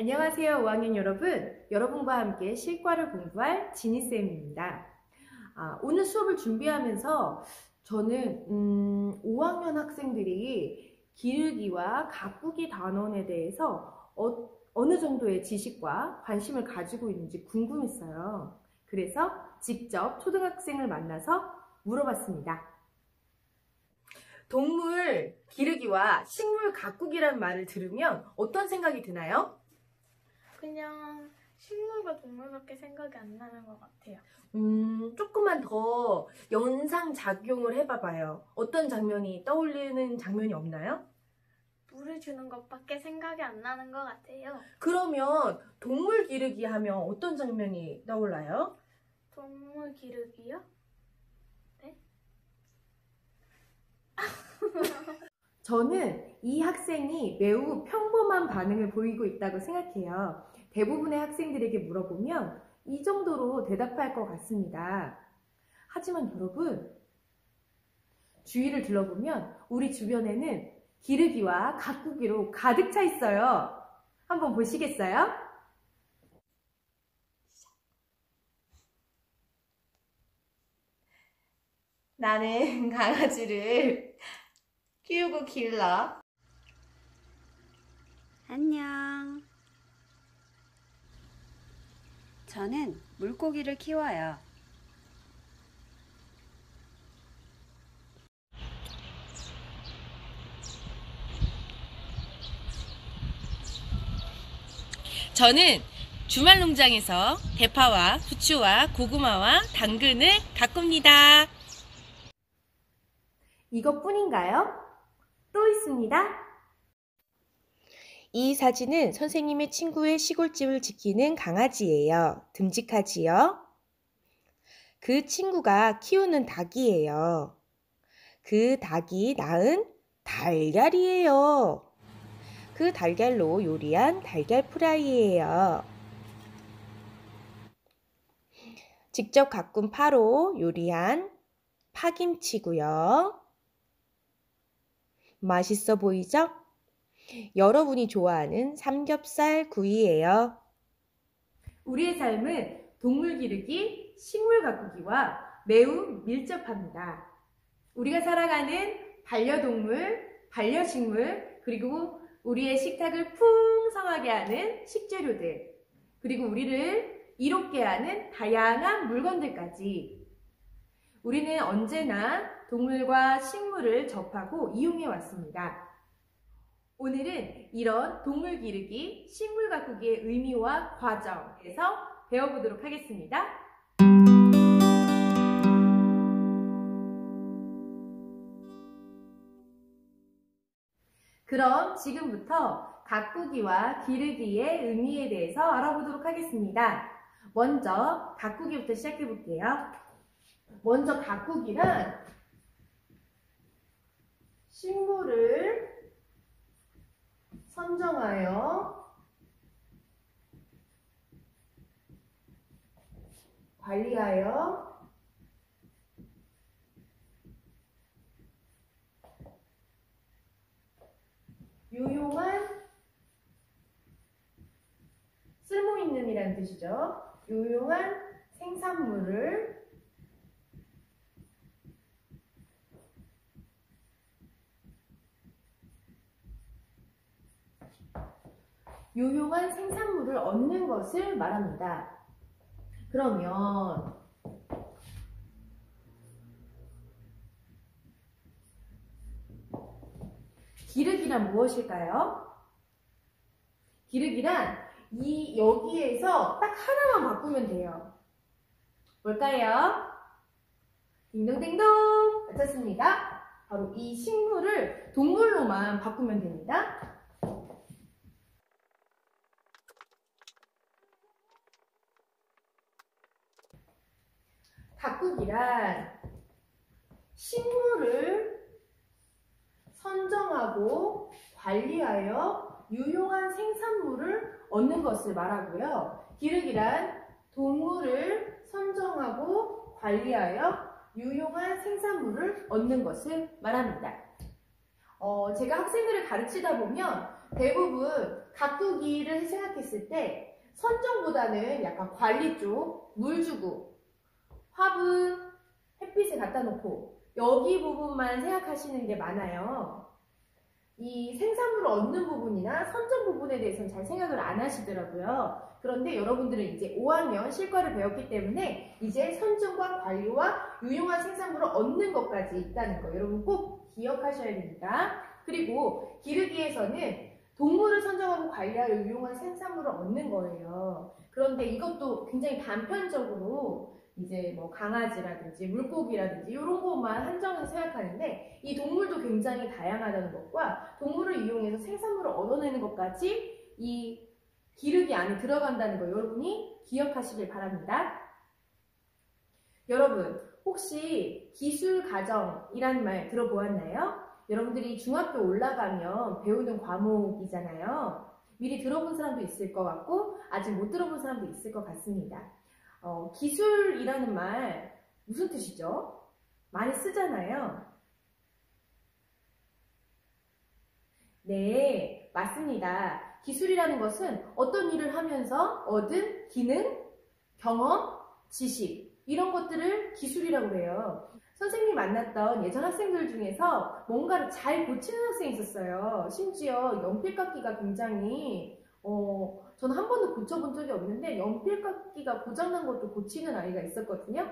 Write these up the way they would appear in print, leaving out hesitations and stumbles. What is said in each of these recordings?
안녕하세요, 5학년 여러분. 여러분과 함께 실과를 공부할 지니쌤입니다. 오늘 수업을 준비하면서 저는 5학년 학생들이 기르기와 가꾸기 단원에 대해서 어느 정도의 지식과 관심을 가지고 있는지 궁금했어요. 그래서 직접 초등학생을 만나서 물어봤습니다. 동물 기르기와 식물 가꾸기라는 말을 들으면 어떤 생각이 드나요? 그냥 식물과 동물밖에 생각이 안 나는 것 같아요. 조금만 더 연상작용을 해봐봐요. 어떤 장면이 떠올리는 장면이 없나요? 물을 주는 것밖에 생각이 안 나는 것 같아요. 그러면 동물 기르기 하면 어떤 장면이 떠올라요? 동물 기르기요? 네? 저는 이 학생이 매우 평범한 반응을 보이고 있다고 생각해요. 대부분의 학생들에게 물어보면 이 정도로 대답할 것 같습니다. 하지만 여러분, 주위를 둘러보면 우리 주변에는 기르기와 가꾸기로 가득 차 있어요. 한번 보시겠어요? 나는 강아지를 키우고 길러. 안녕. 저는 물고기를 키워요. 저는 주말 농장에서 대파와 부추와 고구마와 당근을 가꿉니다. 이것뿐인가요? 또 있습니다. 이 사진은 선생님의 친구의 시골집을 지키는 강아지예요. 듬직하지요? 그 친구가 키우는 닭이에요. 그 닭이 낳은 달걀이에요. 그 달걀로 요리한 달걀 프라이예요. 직접 가꾼 파로 요리한 파김치고요. 맛있어 보이죠? 여러분이 좋아하는 삼겹살 구이예요. 우리의 삶은 동물 기르기, 식물 가꾸기와 매우 밀접합니다. 우리가 살아가는 반려동물, 반려식물, 그리고 우리의 식탁을 풍성하게 하는 식재료들, 그리고 우리를 이롭게 하는 다양한 물건들까지 우리는 언제나 동물과 식물을 접하고 이용해 왔습니다. 오늘은 이런 동물 기르기, 식물 가꾸기의 의미와 과정에서 배워보도록 하겠습니다. 그럼 지금부터 가꾸기와 기르기의 의미에 대해서 알아보도록 하겠습니다. 먼저 가꾸기부터 시작해 볼게요. 먼저 가꾸기란 식물을 선정하여 관리하여 유용한 쓸모있는이라는 뜻이죠. 유용한 생산물을 얻는 것을 말합니다. 그러면 기르기란 무엇일까요? 기르기란 여기에서 딱 하나만 바꾸면 돼요. 뭘까요? 딩동댕동! 맞췄습니다. 바로 이 식물을 동물로만 바꾸면 됩니다. 가꾸기란 식물을 선정하고 관리하여 유용한 생산물을 얻는 것을 말하고요. 기르기란 동물을 선정하고 관리하여 유용한 생산물을 얻는 것을 말합니다. 제가 학생들을 가르치다 보면 대부분 가꾸기를 생각했을 때 선정보다는 약간 관리 쪽, 물 주고, 화분, 햇빛에 갖다 놓고 여기 부분만 생각하시는 게 많아요. 이 생산물을 얻는 부분이나 선정 부분에 대해서는 잘 생각을 안 하시더라고요. 그런데 여러분들은 이제 5학년 실과를 배웠기 때문에 이제 선정과 관리와 유용한 생산물을 얻는 것까지 있다는 거 여러분 꼭 기억하셔야 됩니다. 그리고 기르기에서는 동물을 선정하고 관리하여 유용한 생산물을 얻는 거예요. 그런데 이것도 굉장히 단편적으로 이제 뭐 강아지라든지 물고기라든지 이런 것만 한정해서 생각하는데 이 동물도 굉장히 다양하다는 것과 동물을 이용해서 생산물을 얻어내는 것까지 이 기르기 안에 들어간다는 거 여러분이 기억하시길 바랍니다. 여러분 혹시 기술과정이라는 말 들어보았나요? 여러분들이 중학교 올라가면 배우는 과목이잖아요. 미리 들어본 사람도 있을 것 같고 아직 못 들어본 사람도 있을 것 같습니다. 기술이라는 말 무슨 뜻이죠? 많이 쓰잖아요. 네, 맞습니다. 기술이라는 것은 어떤 일을 하면서 얻은 기능, 경험, 지식 이런 것들을 기술이라고 해요. 선생님이 만났던 예전 학생들 중에서 뭔가를 잘 고치는 학생이 있었어요. 심지어 연필깎이가 굉장히 저는 한 번도 고쳐본 적이 없는데 연필깎이가 고장난 것도 고치는 아이가 있었거든요.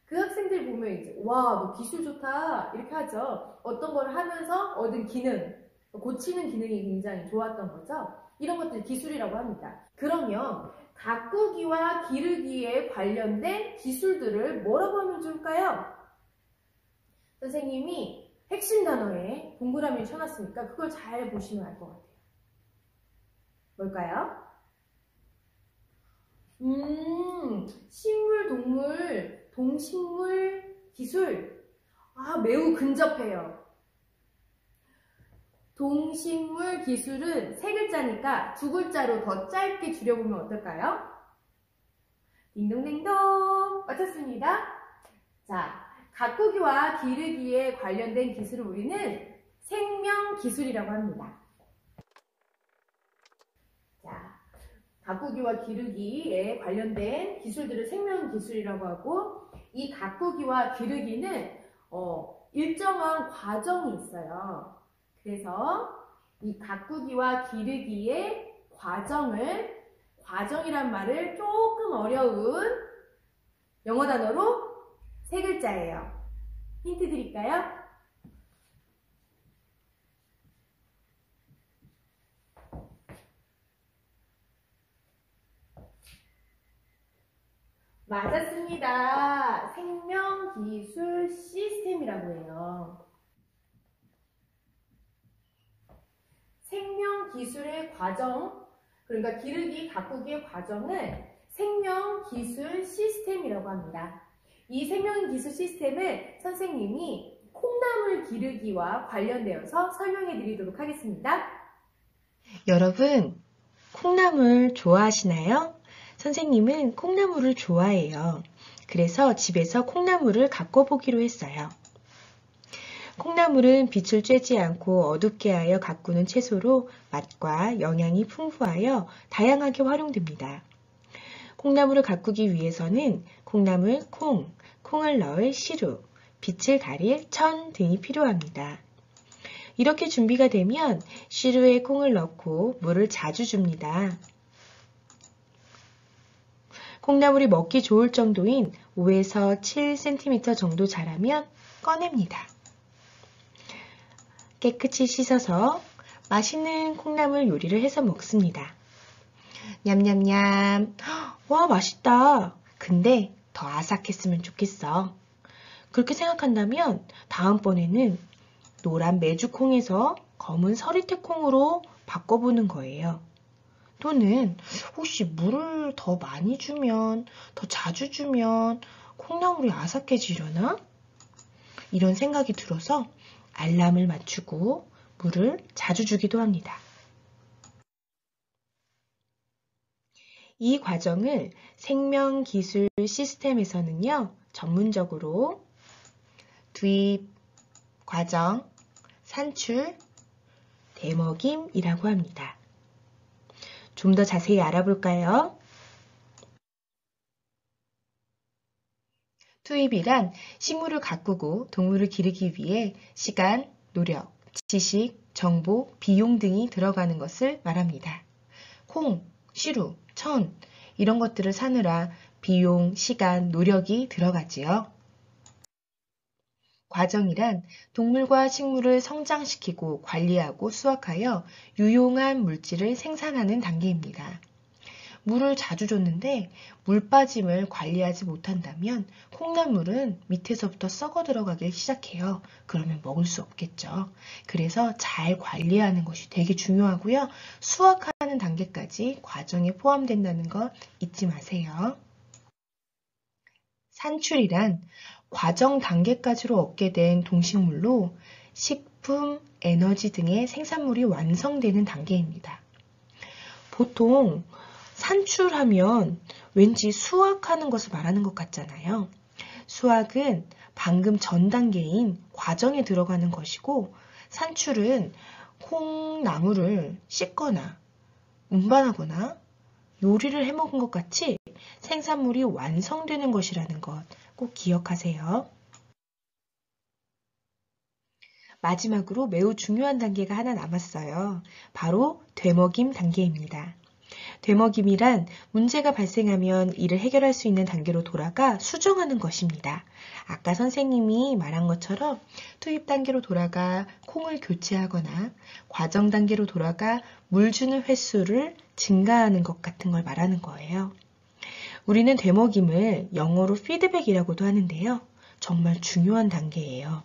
그 학생들 보면 이제 와, 너 기술 좋다 이렇게 하죠. 어떤 걸 하면서 얻은 기능, 고치는 기능이 굉장히 좋았던 거죠. 이런 것들 기술이라고 합니다. 그러면 가꾸기와 기르기에 관련된 기술들을 뭐라고 하면 좋을까요? 선생님이 핵심 단어에 동그라미를 쳐놨으니까 그걸 잘 보시면 알 것 같아요. 뭘까요? 식물, 동물, 동식물, 기술. 매우 근접해요. 동식물, 기술은 세 글자니까 두 글자로 더 짧게 줄여보면 어떨까요? 딩동댕동! 맞췄습니다. 자, 가꾸기와 기르기에 관련된 기술을 우리는 생명기술이라고 합니다. 자, 가꾸기와 기르기에 관련된 기술들을 생명기술이라고 하고 이 가꾸기와 기르기는 일정한 과정이 있어요. 그래서 이 가꾸기와 기르기의 과정이란 말을 조금 어려운 영어 단어로 세 글자예요. 힌트 드릴까요? 맞았습니다. 생명기술 시스템이라고 해요. 생명기술의 과정, 그러니까 기르기, 가꾸기의 과정을 생명기술 시스템이라고 합니다. 이 생명기술 시스템을 선생님이 콩나물 기르기와 관련되어서 설명해 드리도록 하겠습니다. 여러분, 콩나물 좋아하시나요? 선생님은 콩나물을 좋아해요. 그래서 집에서 콩나물을 가꿔보기로 했어요. 콩나물은 빛을 쬐지 않고 어둡게 하여 가꾸는 채소로 맛과 영양이 풍부하여 다양하게 활용됩니다. 콩나물을 가꾸기 위해서는 콩나물 콩을 넣을 시루, 빛을 가릴 천 등이 필요합니다. 이렇게 준비가 되면 시루에 콩을 넣고 물을 자주 줍니다. 콩나물이 먹기 좋을 정도인 5에서 7cm 정도 자라면 꺼냅니다. 깨끗이 씻어서 맛있는 콩나물 요리를 해서 먹습니다. 냠냠냠. 와, 맛있다. 근데 더 아삭했으면 좋겠어. 그렇게 생각한다면 다음번에는 노란 메주콩에서 검은 서리태콩으로 바꿔보는 거예요. 또는 혹시 물을 더 많이 주면, 더 자주 주면 콩나물이 아삭해지려나? 이런 생각이 들어서 알람을 맞추고 물을 자주 주기도 합니다. 이 과정을 생명기술 시스템에서는요, 전문적으로 투입, 과정, 산출, 대먹임이라고 합니다. 좀 더 자세히 알아볼까요? 투입이란 식물을 가꾸고 동물을 기르기 위해 시간, 노력, 지식, 정보, 비용 등이 들어가는 것을 말합니다. 콩, 시루, 천 이런 것들을 사느라 비용, 시간, 노력이 들어가지요. 과정이란 동물과 식물을 성장시키고 관리하고 수확하여 유용한 물질을 생산하는 단계입니다. 물을 자주 줬는데 물 빠짐을 관리하지 못한다면 콩나물은 밑에서부터 썩어 들어가기 시작해요. 그러면 먹을 수 없겠죠. 그래서 잘 관리하는 것이 되게 중요하고요. 수확하는 단계까지 과정에 포함된다는 것 잊지 마세요. 산출이란 과정 단계까지로 얻게 된 동식물로 식품, 에너지 등의 생산물이 완성되는 단계입니다. 보통 산출하면 왠지 수확하는 것을 말하는 것 같잖아요. 수확은 방금 전 단계인 과정에 들어가는 것이고 산출은 콩나물을 씻거나 운반하거나 요리를 해먹은 것 같이 생산물이 완성되는 것이라는 것 꼭 기억하세요. 마지막으로 매우 중요한 단계가 하나 남았어요. 바로 되먹임 단계입니다. 되먹임이란 문제가 발생하면 이를 해결할 수 있는 단계로 돌아가 수정하는 것입니다. 아까 선생님이 말한 것처럼 투입 단계로 돌아가 콩을 교체하거나 과정 단계로 돌아가 물 주는 횟수를 증가하는 것 같은 걸 말하는 거예요. 우리는 되먹임을 영어로 피드백이라고도 하는데요. 정말 중요한 단계예요.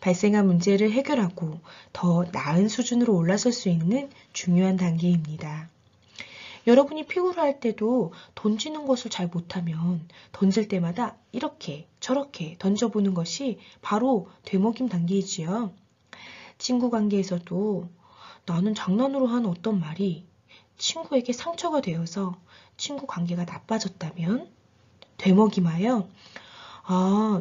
발생한 문제를 해결하고 더 나은 수준으로 올라설 수 있는 중요한 단계입니다. 여러분이 피구를 때도 던지는 것을 잘 못하면 던질 때마다 이렇게 저렇게 던져보는 것이 바로 되먹임 단계이지요. 친구 관계에서도 나는 장난으로 한 어떤 말이 친구에게 상처가 되어서 친구 관계가 나빠졌다면 되먹임하여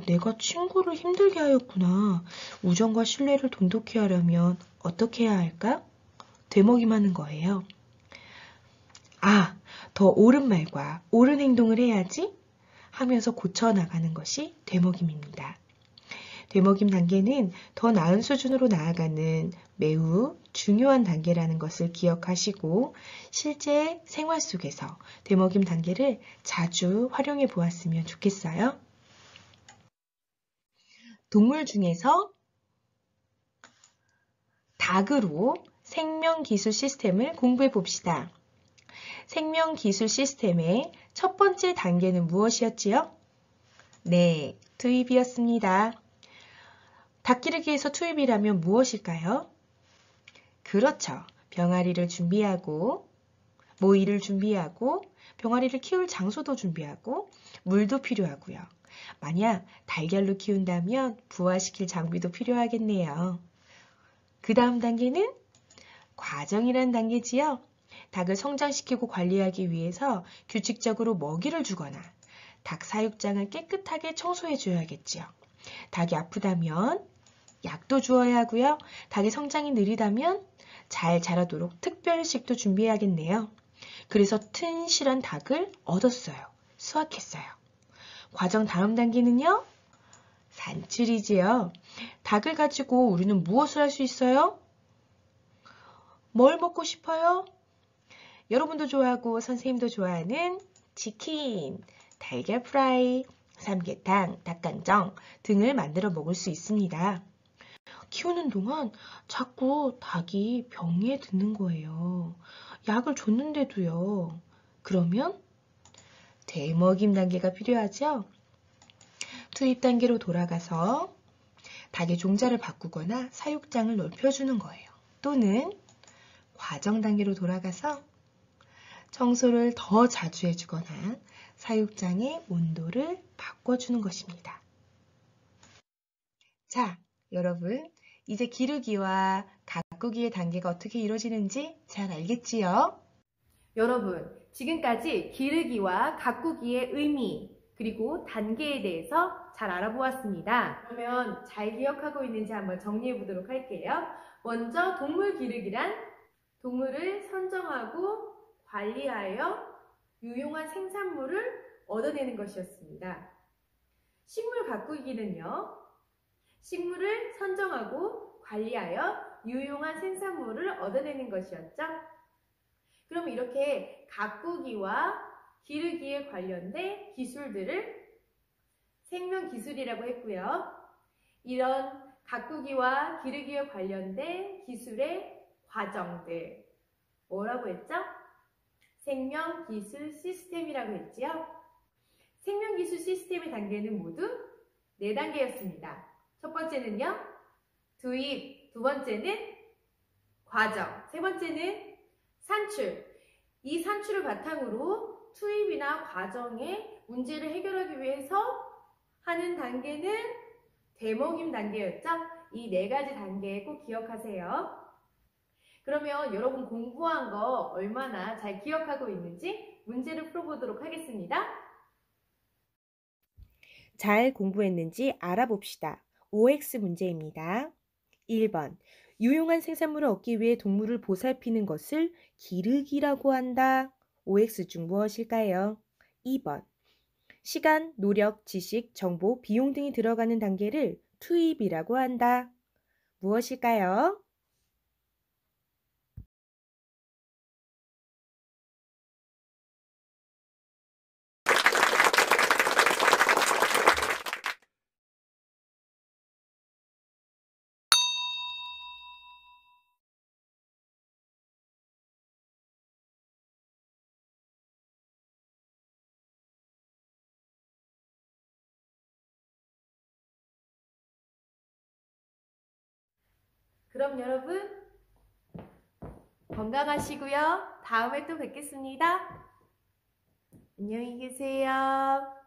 내가 친구를 힘들게 하였구나. 우정과 신뢰를 돈독히 하려면 어떻게 해야 할까? 되먹임하는 거예요. 더 옳은 말과 옳은 행동을 해야지 하면서 고쳐나가는 것이 되먹임입니다. 되먹임 단계는 더 나은 수준으로 나아가는 매우 중요한 단계라는 것을 기억하시고 실제 생활 속에서 되먹임 단계를 자주 활용해 보았으면 좋겠어요. 동물 중에서 닭으로 생명기술 시스템을 공부해 봅시다. 생명기술 시스템의 첫 번째 단계는 무엇이었지요? 네, 투입이었습니다. 닭기르기에서 투입이라면 무엇일까요? 그렇죠. 병아리를 준비하고 모이를 준비하고 병아리를 키울 장소도 준비하고 물도 필요하고요. 만약 달걀로 키운다면 부화시킬 장비도 필요하겠네요. 그 다음 단계는 과정이란 단계지요. 닭을 성장시키고 관리하기 위해서 규칙적으로 먹이를 주거나 닭 사육장을 깨끗하게 청소해 줘야겠지요. 닭이 아프다면 약도 주어야 하고요. 닭의 성장이 느리다면 잘 자라도록 특별식도 준비해야겠네요. 그래서 튼실한 닭을 얻었어요. 수확했어요. 과정 다음 단계는요. 산출이지요. 닭을 가지고 우리는 무엇을 할 수 있어요? 뭘 먹고 싶어요? 여러분도 좋아하고 선생님도 좋아하는 치킨, 달걀 프라이, 삼계탕, 닭간정 등을 만들어 먹을 수 있습니다. 키우는 동안 자꾸 닭이 병에 드는 거예요. 약을 줬는데도요. 그러면 되먹임 단계가 필요하죠? 투입 단계로 돌아가서 닭의 종자를 바꾸거나 사육장을 넓혀주는 거예요. 또는 과정 단계로 돌아가서 청소를 더 자주 해주거나 사육장의 온도를 바꿔주는 것입니다. 자, 여러분 이제 기르기와 가꾸기의 단계가 어떻게 이루어지는지 잘 알겠지요? 여러분, 지금까지 기르기와 가꾸기의 의미 그리고 단계에 대해서 잘 알아보았습니다. 그러면 잘 기억하고 있는지 한번 정리해 보도록 할게요. 먼저 동물 기르기란 동물을 선정하고 관리하여 유용한 생산물을 얻어내는 것이었습니다. 식물 가꾸기는요, 식물을 선정하고 관리하여 유용한 생산물을 얻어내는 것이었죠. 그럼 이렇게 가꾸기와 기르기에 관련된 기술들을 생명기술이라고 했고요. 이런 가꾸기와 기르기에 관련된 기술의 과정들, 뭐라고 했죠? 생명기술 시스템이라고 했지요. 생명기술 시스템의 단계는 모두 4단계였습니다. 첫 번째는요, 도입, 두 번째는 과정, 세 번째는 산출. 이 산출을 바탕으로 투입이나 과정의 문제를 해결하기 위해서 하는 단계는 되먹임 단계였죠. 이 4가지 단계 꼭 기억하세요. 그러면 여러분 공부한 거 얼마나 잘 기억하고 있는지 문제를 풀어보도록 하겠습니다. 잘 공부했는지 알아봅시다. OX 문제입니다. 1번. 유용한 생산물을 얻기 위해 동물을 보살피는 것을 기르기라고 한다. OX 중 무엇일까요? 2번. 시간, 노력, 지식, 정보, 비용 등이 들어가는 단계를 투입이라고 한다. 무엇일까요? 그럼 여러분 건강하시고요. 다음에 또 뵙겠습니다. 안녕히 계세요.